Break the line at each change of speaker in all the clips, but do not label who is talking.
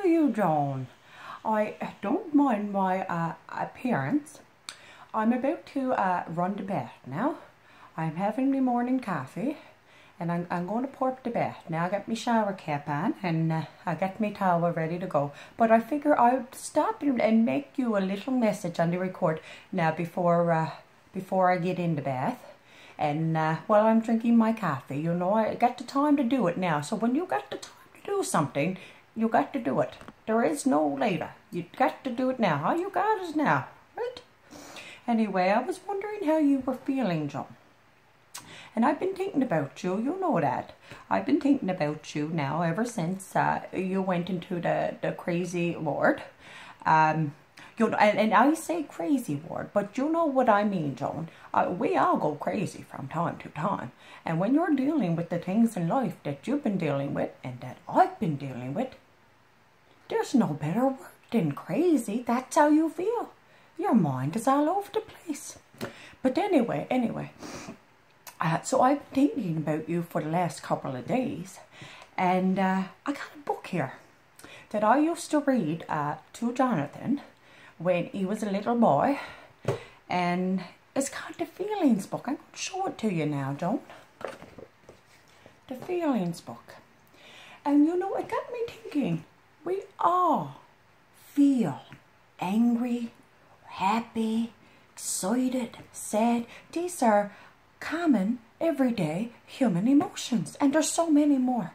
you, Joan. I don't mind my appearance. I'm about to run to bed now. I'm having my morning coffee and I'm going to pour up to bed. Now I got my shower cap on and I got my towel ready to go. But I figure I'd stop and make you a little message on the record now before I get into bath. And while I'm drinking my coffee, you know, I got the time to do it now. So when you got the time to do something, you got to do it. There is no later. You got to do it now. All you got is now, right? Anyway, I was wondering how you were feeling, Joan. And I've been thinking about you, you know that. I've been thinking about you now ever since you went into the crazy ward. You know, and I say crazy ward, but you know what I mean, Joan. We all go crazy from time to time. And when you're dealing with the things in life that you've been dealing with and that I've been dealing with, there's no better word than crazy. That's how you feel. Your mind is all over the place. But anyway, so I've been thinking about you for the last couple of days. And I got a book here that I used to read to Jonathan when he was a little boy. And it's called The Feelings Book. I'm going to show it to you now, Joan. The Feelings Book. And you know, it got me thinking. We all feel angry, happy, excited, sad. These are common, everyday human emotions. And there's so many more.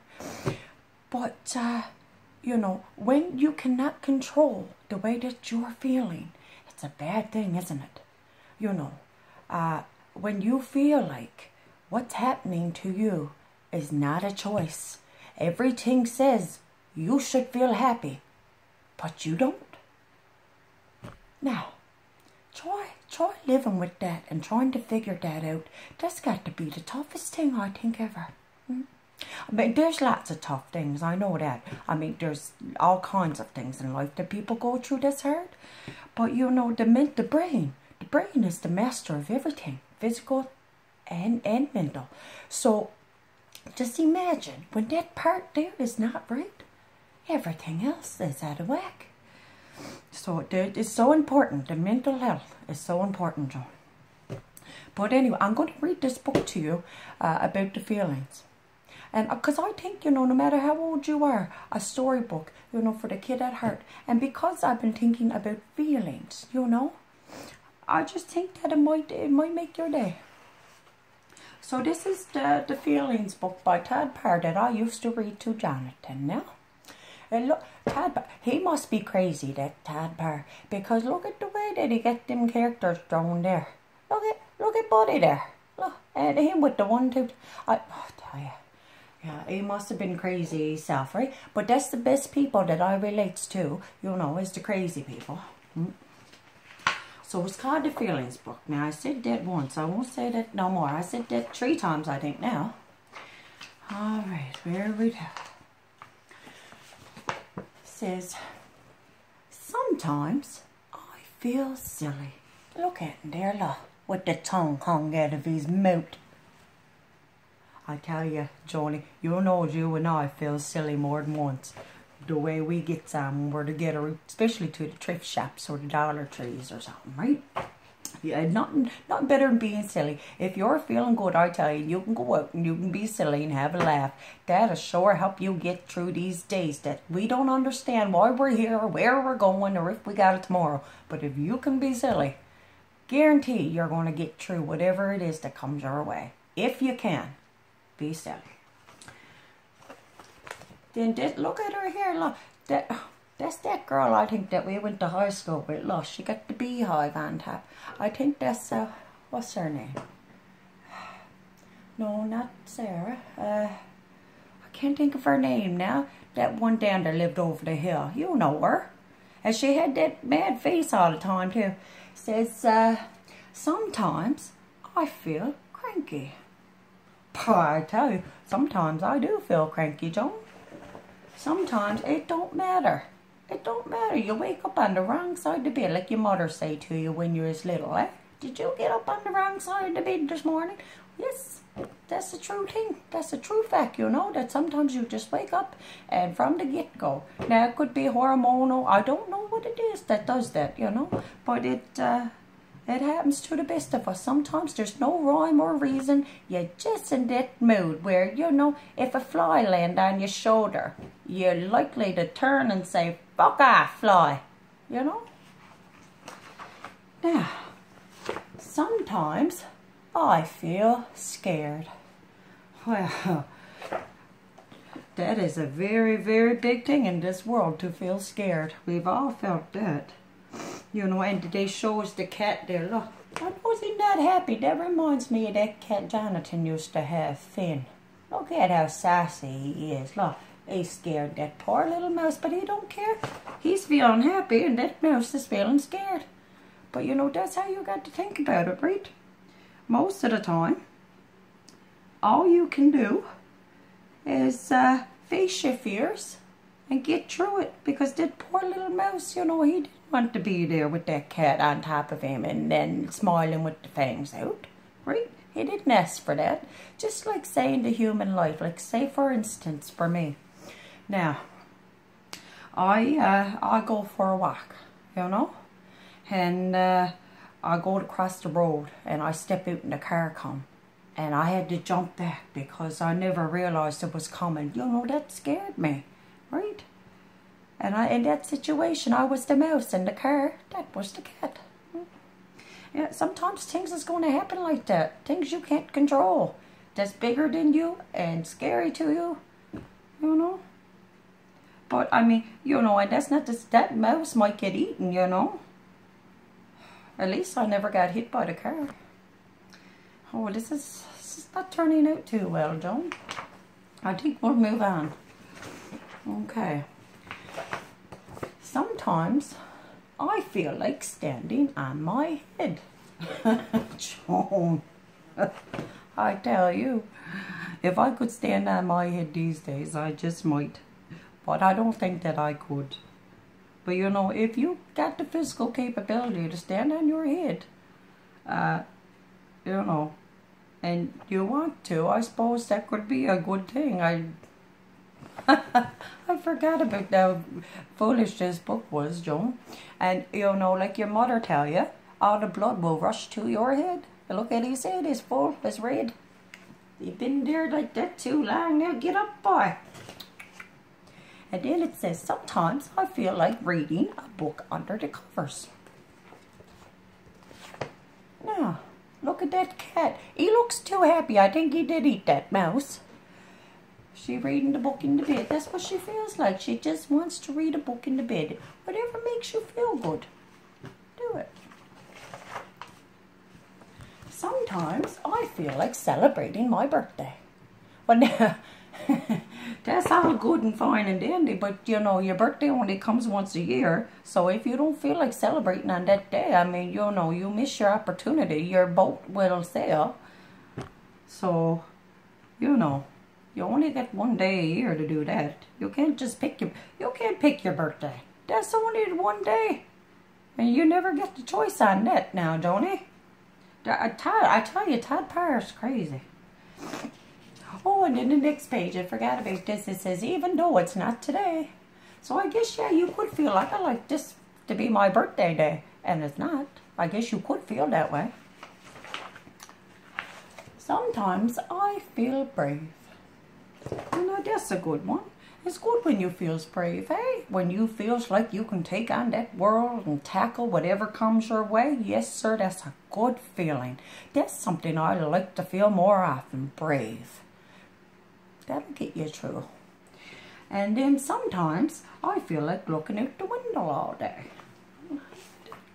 But, you know, when you cannot control the way that you're feeling, it's a bad thing, isn't it? You know, when you feel like what's happening to you is not a choice. Everything says you should feel happy, but you don't. Now, try living with that and trying to figure that out. That's got to be the toughest thing I think ever. I mean, there's lots of tough things, I know that. I mean, there's all kinds of things in life that people go through that's hard. But you know, the brain is the master of everything, physical and mental. So just imagine when that part there is not right, everything else is out of whack. So it's so important. The mental health is so important, Joan. But anyway, I'm going to read this book to you about the feelings. And because I think, you know, no matter how old you are, a storybook, you know, for the kid at heart. And because I've been thinking about feelings, you know, I just think that it might make your day. So this is the Feelings Book by Todd Parr that I used to read to Jonathan now. And look, Todd Parr, he must be crazy, that Todd Parr, because look at the way that he get them characters drawn there. Look at Buddy there. Look, and him with the 1, 2. I tell you. Yeah, he must have been crazy himself, right? But that's the best people that I relates to, you know, is the crazy people. So it's called The Feelings Book. Now, I said that once. I won't say that no more. I said that 3 times, I think, now. All right, here we go. It says, sometimes I feel silly. Look at him there, look, with the tongue hung out of his mouth. I tell you, Johnny, you know you and I feel silly more than once. The way we get when we're together, especially to the thrift shops or the Dollar Trees or something, right? Yeah, nothing better than being silly. If you're feeling good, I tell you, you can go out and you can be silly and have a laugh. That'll sure help you get through these days that we don't understand why we're here or where we're going or if we got it tomorrow. But if you can be silly, guarantee you're going to get through whatever it is that comes your way. If you can. Be silly. Then look at her here. Look, that's that girl I think that we went to high school with. Look, she got the beehive on top. I think that's what's her name? No, not Sarah. I can't think of her name now. That one down there lived over the hill. You know her. And she had that mad face all the time too. Says sometimes I feel cranky. I tell you, sometimes I do feel cranky, Joan. Sometimes it don't matter. It don't matter. You wake up on the wrong side of the bed, like your mother say to you when you was little, eh? Did you get up on the wrong side of the bed this morning? Yes. that's the true thing. That's the true fact, you know, that sometimes you just wake up and from the get-go. Now, it could be hormonal. I don't know what it is that does that, you know, but it happens to the best of us. Sometimes there's no rhyme or reason. You're just in that mood where, you know, if a fly lands on your shoulder, you're likely to turn and say, fuck off, fly, you know. Now, sometimes I feel scared. Well, that is a very, very big thing in this world, to feel scared. We've all felt that. You know, and today shows the cat there. Look, I was he not happy. That reminds me of that cat Jonathan used to have, Finn. Look at how sassy he is. Look, he's scared, that poor little mouse, but he don't care. He's feeling happy and that mouse is feeling scared. But you know, that's how you got to think about it, right? Most of the time, all you can do is face your fears and get through it, because that poor little mouse, you know, he didn't want to be there with that cat on top of him and then smiling with the fangs out, right? He didn't ask for that. Just like saying the human life, like say for instance for me. Now, I go for a walk, you know, and I go across the road and I step out and the car come. And I had to jump back because I never realized it was coming. You know, that scared me. Right? And in that situation, I was the mouse, and the car, that was the cat. Yeah, sometimes things is going to happen like that. Things you can't control. That's bigger than you and scary to you. You know? But, I mean, you know, and that's not just, that mouse might get eaten, you know? At least I never got hit by the car. Oh, this is not turning out too well, Joan. I think we'll move on. Okay. Sometimes I feel like standing on my head. Joan, I tell you, if I could stand on my head these days, I just might. But I don't think that I could. But you know, if you got the physical capability to stand on your head, you know, and you want to, I suppose that could be a good thing. I forgot about how foolish this book was, Joan. And, you know, like your mother tell you, all the blood will rush to your head. Look at his head, it's full, it's red. You've been there like that too long, now get up, boy. And then it says, sometimes I feel like reading a book under the covers. Now, look at that cat. He looks too happy. I think he did eat that mouse. She reading the book in the bed. That's what she feels like. She just wants to read a book in the bed. Whatever makes you feel good, do it. Sometimes I feel like celebrating my birthday. Well, now, that's all good and fine and dandy, but you know, your birthday only comes once a year. So if you don't feel like celebrating on that day, I mean, you know, you miss your opportunity. Your boat will sail. So, you know, you only get one day a year to do that. You can't just pick your birthday. That's only one day. And you never get the choice on that now, Johnny. I tell you, Todd Parr's crazy. Oh, and then the next page, I forgot about this. It says, even though it's not today. So I guess, yeah, you could feel like I like this to be my birthday day. And it's not. I guess you could feel that way. Sometimes I feel brave. You know, that's a good one. It's good when you feels brave, hey? When you feels like you can take on that world and tackle whatever comes your way. Yes, sir, that's a good feeling. That's something I like to feel more often, brave. That'll get you through. And then sometimes I feel like looking out the window all day.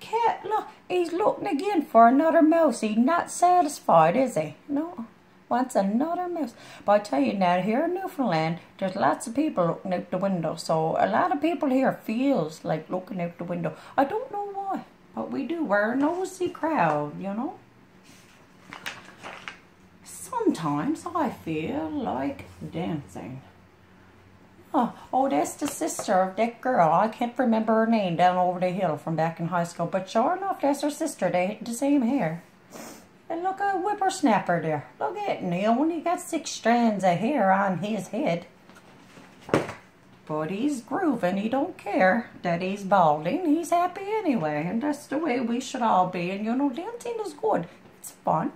Cat, look, he's looking again for another mouse. He's not satisfied, is he? No. Wants another mouse. But I tell you now, here in Newfoundland, there's lots of people looking out the window. So a lot of people here feels like looking out the window. I don't know why, but we do. We're a nosy crowd, you know. Sometimes I feel like dancing. Oh, that's the sister of that girl. I can't remember her name down over the hill from back in high school. But sure enough, that's her sister. They had the same hair. And look at Whippersnapper there. Look at him. He only got 6 strands of hair on his head. But he's grooving. He don't care that he's balding. He's happy anyway. And that's the way we should all be. And you know, dancing is good. It's fun.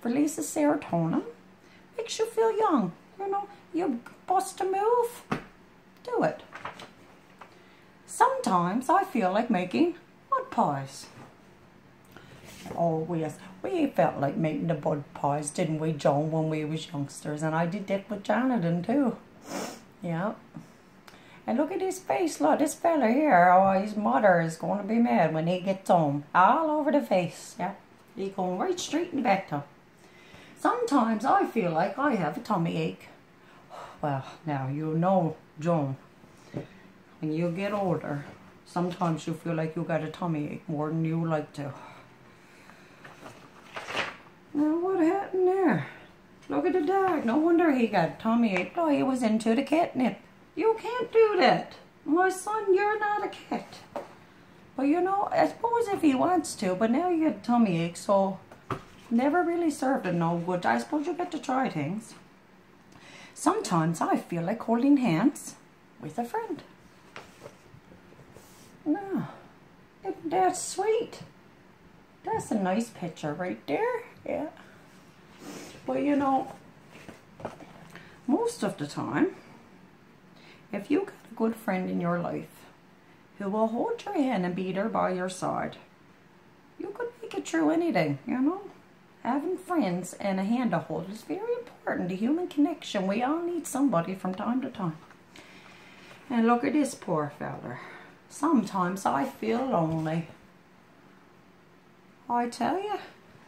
Releases serotonin. Makes you feel young. You know, you bust a move. Do it. Sometimes I feel like making mud pies. Oh, yes. We felt like making the mud pies, didn't we, Joan, when we was youngsters? And I did that with Jonathan, too. Yeah. And look at his face. Look, this fella here, oh, his mother is going to be mad when he gets home. All over the face. Yeah. He's going right straight in the bathtub. Sometimes I feel like I have a tummy ache. Well, now, you know, Joan, when you get older, sometimes you feel like you got a tummy ache more than you like to. Now, what happened there? Look at the dog. No wonder he got a tummy ache. Oh, he was into the catnip. You can't do that. My son, you're not a cat. But you know, I suppose if he wants to, but now you get a tummy ache, so never really served him no good. I suppose you get to try things. Sometimes I feel like holding hands with a friend. No, isn't that sweet? That's a nice picture right there. Yeah. Well, you know, most of the time, if you got a good friend in your life who will hold your hand and be there by your side, you could make it through anything, you know. Having friends and a hand to hold is very important. The human connection. We all need somebody from time to time. And look at this poor fella. Sometimes I feel lonely. I tell you,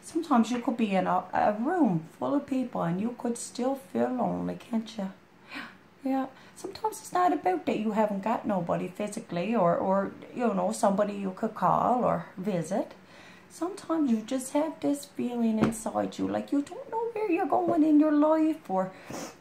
sometimes you could be in a room full of people and you could still feel lonely, can't you? Yeah. Sometimes it's not about that you haven't got nobody physically or you know, somebody you could call or visit. Sometimes you just have this feeling inside you, like you don't know where you're going in your life, or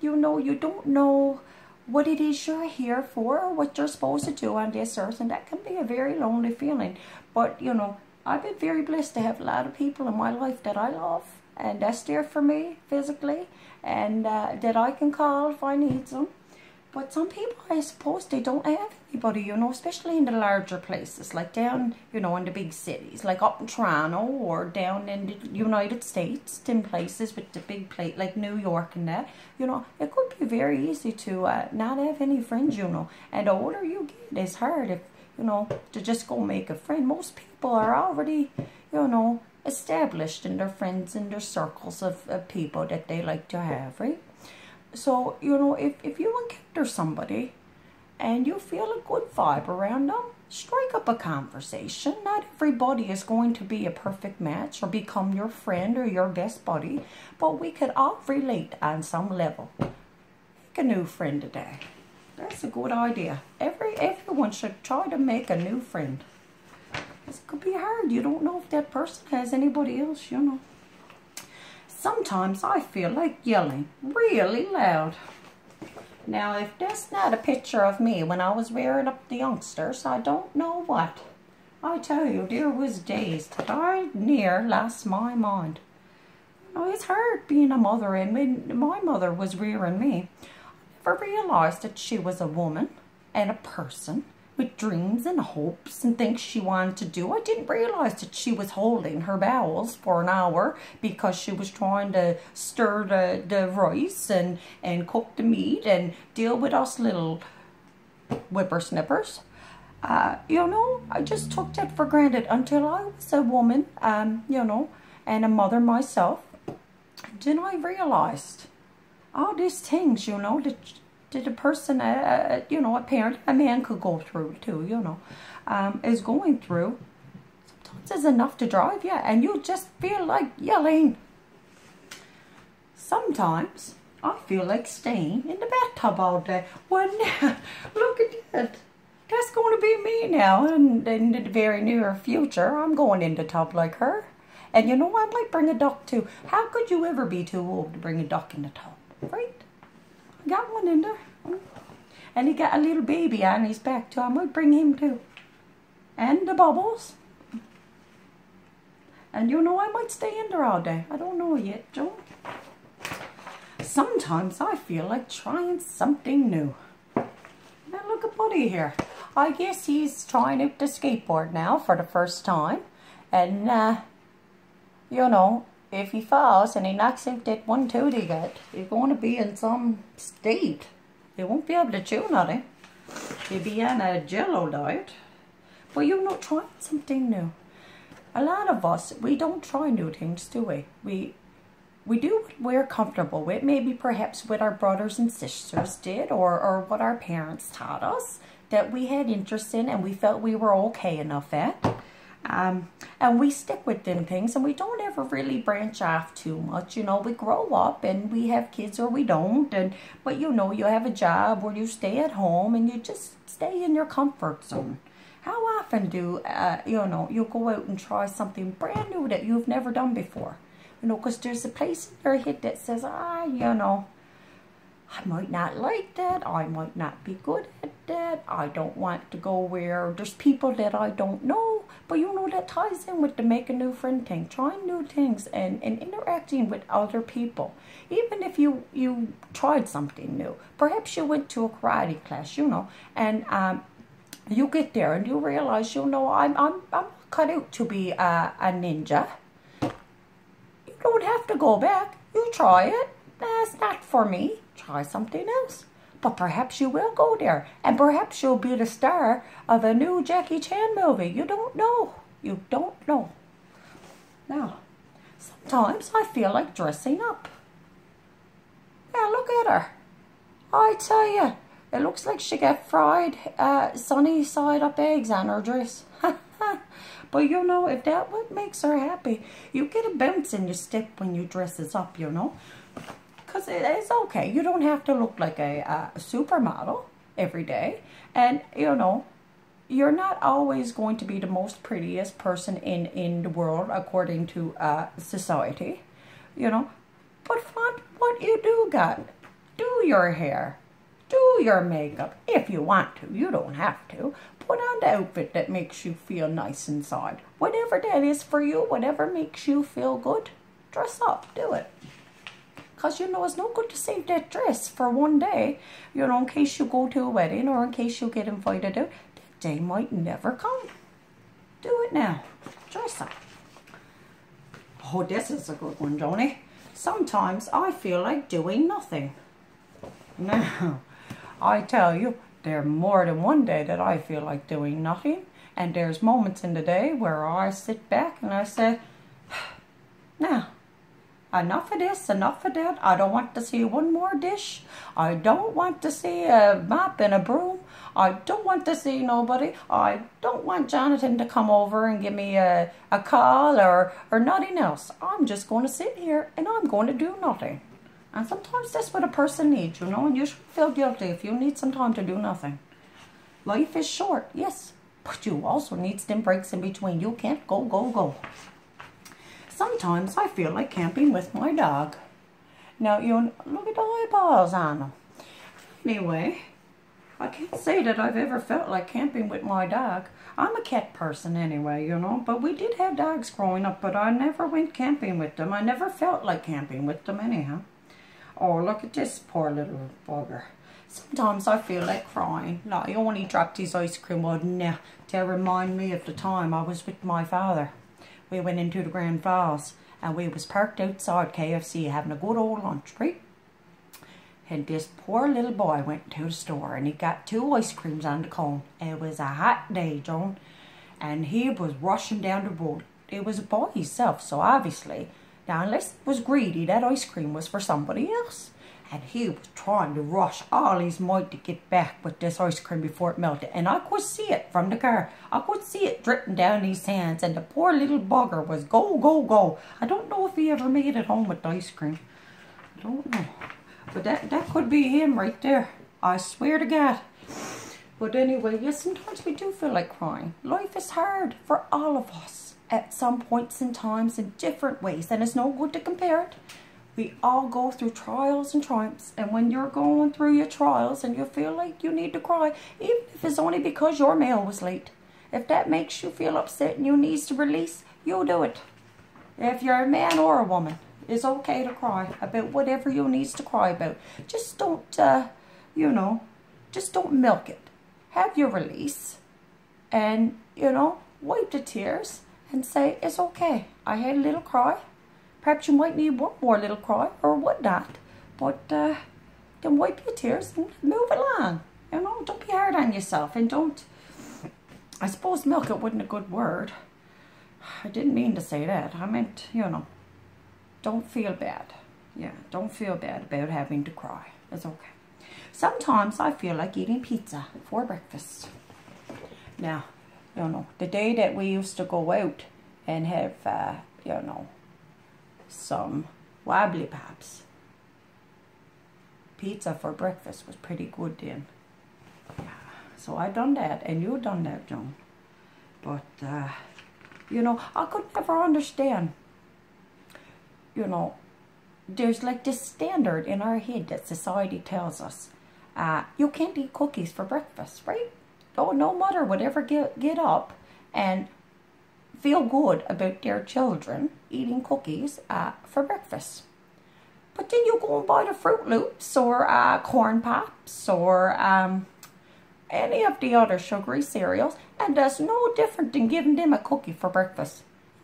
you know, you don't know what it is you're here for or what you're supposed to do on this earth, and that can be a very lonely feeling. But you know, I've been very blessed to have a lot of people in my life that I love and that's there for me physically, and that I can call if I need them. But some people, I suppose, they don't have anybody, you know, especially in the larger places, like down, you know, in the big cities, like up in Toronto or down in the United States, in places with the big plate, like New York and that, you know, it could be very easy to not have any friends, you know. And the older you get, it's hard, if, you know, to just go make a friend. Most people are already, you know, established in their friends, in their circles of people that they like to have, right? So, you know, if you encounter somebody and you feel a good vibe around them, strike up a conversation. Not everybody is going to be a perfect match or become your friend or your best buddy, but we could all relate on some level. Make a new friend today. That's a good idea. Everyone should try to make a new friend. It could be hard. You don't know if that person has anybody else, you know. Sometimes I feel like yelling really loud. Now, if that's not a picture of me when I was rearing up the youngsters, I don't know what. I tell you, there was days that I near lost my mind. You know, it's hard being a mother, and when my mother was rearing me, I never realized that she was a woman and a person with dreams and hopes and things she wanted to do. I didn't realize that she was holding her bowels for an hour because she was trying to stir the rice and cook the meat and deal with us little whippersnippers. You know, I just took that for granted until I was a woman, you know, and a mother myself. Then I realized all these things, you know, that a person, you know, a parent, a man could go through too, you know, is going through. Sometimes it's enough to drive you, and you just feel like yelling. Sometimes I feel like staying in the bathtub all day. Well, now, look at that. That's going to be me now, and in the very near future, I'm going in the tub like her. And you know, I might bring a duck too. How could you ever be too old to bring a duck in the tub, right? I got one in there. And he got a little baby on his back too. I might bring him too. And the bubbles. And you know, I might stay in there all day. I don't know yet, Joan. Sometimes I feel like trying something new. Now look at Buddy here. I guess he's trying out the skateboard now for the first time. And, you know, if he falls and he knocks out that one tooth he got, he's going to be in some state. He won't be able to chew nothing. He'll be on a jello diet. But you know, trying something new. A lot of us, we don't try new things, do we? We do what we're comfortable with. Maybe perhaps what our brothers and sisters did, or what our parents taught us that we had interest in and we felt we were okay enough at. And we stick with them things, and we don't ever really branch off too much. You know, we grow up and we have kids or we don't, but you know, you have a job or you stay at home and you just stay in your comfort zone. How often do, you know, you go out and try something brand new that you've never done before? You know, because there's a place in your head that says, you know, I might not like that. I might not be good at that. I don't want to go where there's people that I don't know. But you know, that ties in with the make a new friend thing. Trying new things and interacting with other people. Even if you tried something new. Perhaps you went to a karate class, you know, and you get there and you realize, you know, I'm cut out to be a ninja. You don't have to go back. You try it. That's not for me. Try something else. But perhaps you will go there. And perhaps you'll be the star of a new Jackie Chan movie. You don't know. You don't know. Now, sometimes I feel like dressing up. Yeah, look at her. I tell you, it looks like she got fried sunny side up eggs on her dress. But you know, if that what makes her happy, you get a bounce in your step when you dresses up, you know. Because it's okay. You don't have to look like a supermodel every day. And, you know, you're not always going to be the most prettiest person in the world according to society, you know. But flaunt what you do got. Do your hair. Do your makeup if you want to. You don't have to. Put on the outfit that makes you feel nice inside. Whatever that is for you, whatever makes you feel good, dress up. Do it. Because, you know, it's no good to save that dress for one day, you know, in case you go to a wedding or in case you get invited out. That day might never come. Do it now. Dress up. Oh, this is a good one, Johnny. Sometimes I feel like doing nothing. Now, I tell you, there's more than one day that I feel like doing nothing. And there's moments in the day where I sit back and I say, now, enough of this, enough of that. I don't want to see one more dish. I don't want to see a mop and a broom. I don't want to see nobody. I don't want Jonathan to come over and give me a call or nothing else. I'm just going to sit here and I'm going to do nothing. And sometimes that's what a person needs, you know, and you shouldn't feel guilty if you need some time to do nothing. Life is short, yes, but you also need some breaks in between. You can't go, go, go. Sometimes I feel like camping with my dog. Now, you look at the eyeballs on him. Anyway, I can't say that I've ever felt like camping with my dog. I'm a cat person anyway, you know, but we did have dogs growing up, but I never went camping with them. I never felt like camping with them anyhow. Oh, look at this poor little bugger. Sometimes I feel like crying. Like, he only dropped his ice cream one now to remind me of the time I was with my father. We went into the Grand Falls and we was parked outside KFC having a good old lunch, right? And this poor little boy went to the store and he got 2 ice creams on the cone. It was a hot day, Joan, and he was rushing down the road. It was by himself, so obviously, now unless he was greedy, that ice cream was for somebody else. And he was trying to rush all his might to get back with this ice cream before it melted. And I could see it from the car. I could see it dripping down his hands. And the poor little bugger was go, go, go. I don't know if he ever made it home with the ice cream. I don't know. But that could be him right there. I swear to God. But anyway, yes, sometimes we do feel like crying. Life is hard for all of us at some points and times in different ways. And it's no good to compare it. We all go through trials and triumphs, and when you're going through your trials and you feel like you need to cry, even if it's only because your mail was late, if that makes you feel upset and you need to release, you do it. if you're a man or a woman, it's okay to cry about whatever you need to cry about. Just don't, you know, just don't milk it. Have your release and, you know, wipe the tears and say, it's okay. I had a little cry. Perhaps you might need one more little cry or whatnot. But then wipe your tears and move along. You know, don't be hard on yourself. And don't, I suppose milk it wasn't a good word. I didn't mean to say that. I meant, you know, don't feel bad. Yeah, don't feel bad about having to cry. It's okay. Sometimes I feel like eating pizza for breakfast. Now, you know, the day that we used to go out and have, you know, some wobbly pops, pizza for breakfast was pretty good then. Yeah, so I done that, and you done that, Joan. But, you know, I could never understand, you know, there's like this standard in our head that society tells us. You can't eat cookies for breakfast, right? Oh, no mother would ever get up and feel good about their children eating cookies for breakfast. But then you go and buy the Fruit Loops or Corn Pops or any of the other sugary cereals, and that's no different than giving them a cookie for breakfast.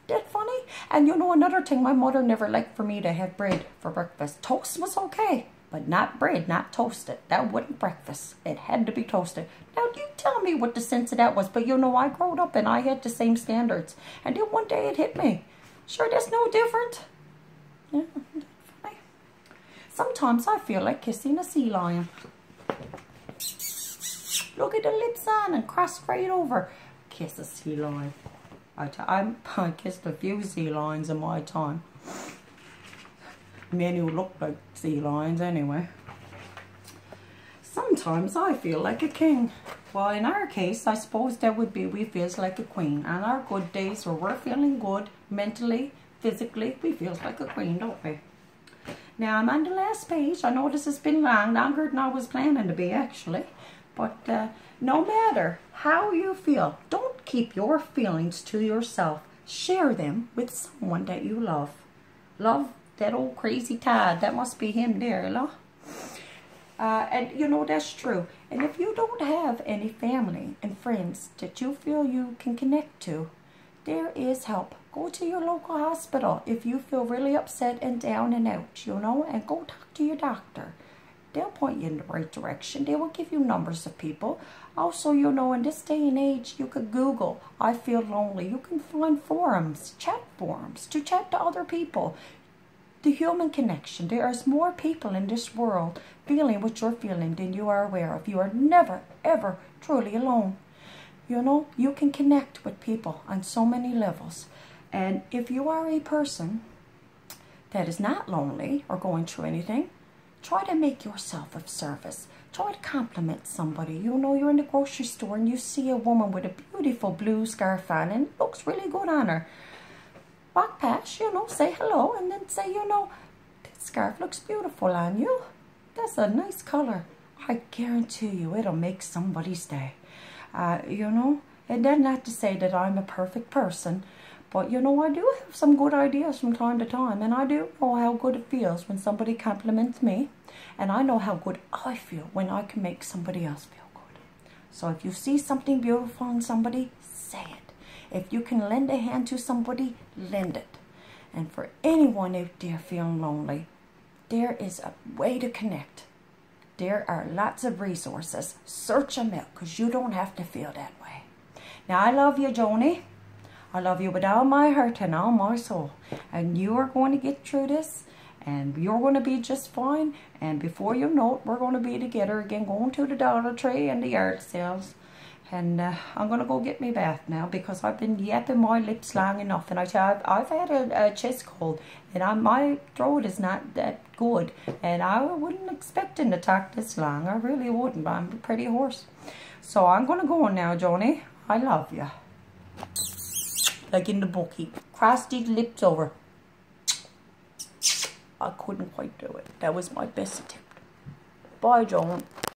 Isn't that funny? And you know, another thing, my mother never liked for me to have bread for breakfast. Toast was okay, but not bread, not toasted. That wasn't breakfast. It had to be toasted. Now, you tell me what the sense of that was, but you know, I growed up and I had the same standards. And then one day it hit me. Sure, that's no different. Yeah, funny. Sometimes I feel like kissing a sea lion. Look at the lips on and cross right over. Kiss a sea lion. I kissed a few sea lions in my time. Men who look like sea lions anyway. Sometimes I feel like a king. Well, in our case, I suppose that would be we feels like a queen. On our good days where we're feeling good, mentally, physically, we feels like a queen, don't we? Now, I'm on the last page. I know this has been long, longer than I was planning to be, actually. But no matter how you feel, don't keep your feelings to yourself. Share them with someone that you love. Love that old crazy Todd. That must be him there, you know? And you know, that's true. And if you don't have any family and friends that you feel you can connect to, there is help. Go to your local hospital if you feel really upset and down and out, you know, and go talk to your doctor. They'll point you in the right direction. They will give you numbers of people. Also, you know, in this day and age, you could Google, I feel lonely. You can find forums, chat forums, to chat to other people. The human connection. There is more people in this world feeling what you're feeling than you are aware of. You are never, ever truly alone. You know, you can connect with people on so many levels. And if you are a person that is not lonely or going through anything, try to make yourself of service. Try to compliment somebody. You know, you're in the grocery store and you see a woman with a beautiful blue scarf on and it looks really good on her. Walk past, you know, say hello and then say, you know, that scarf looks beautiful on you. That's a nice color. I guarantee you it'll make somebody's day. You know, and then not to say that I'm a perfect person, but you know, I do have some good ideas from time to time, and I do know how good it feels when somebody compliments me, and I know how good I feel when I can make somebody else feel good. So if you see something beautiful in somebody, say it. If you can lend a hand to somebody, lend it. And for anyone out there feeling lonely, there is a way to connect. There are lots of resources. Search them out, because you don't have to feel that way. Now, I love you, Joni. I love you with all my heart and all my soul. And you are going to get through this. And you're going to be just fine. And before you know it, we're going to be together again, going to the Dollar Tree and the yard sales. And I'm going to go get me bath now, because I've been yapping my lips long enough. And I tell you, I've had a chest cold. And my throat is not that good. And I wouldn't expect him to talk this long. I really wouldn't. I'm pretty hoarse. So I'm going to go on now, Joni. I love you. Like in the book, he crossed his lips over. I couldn't quite do it. That was my best attempt. Bye, Joan.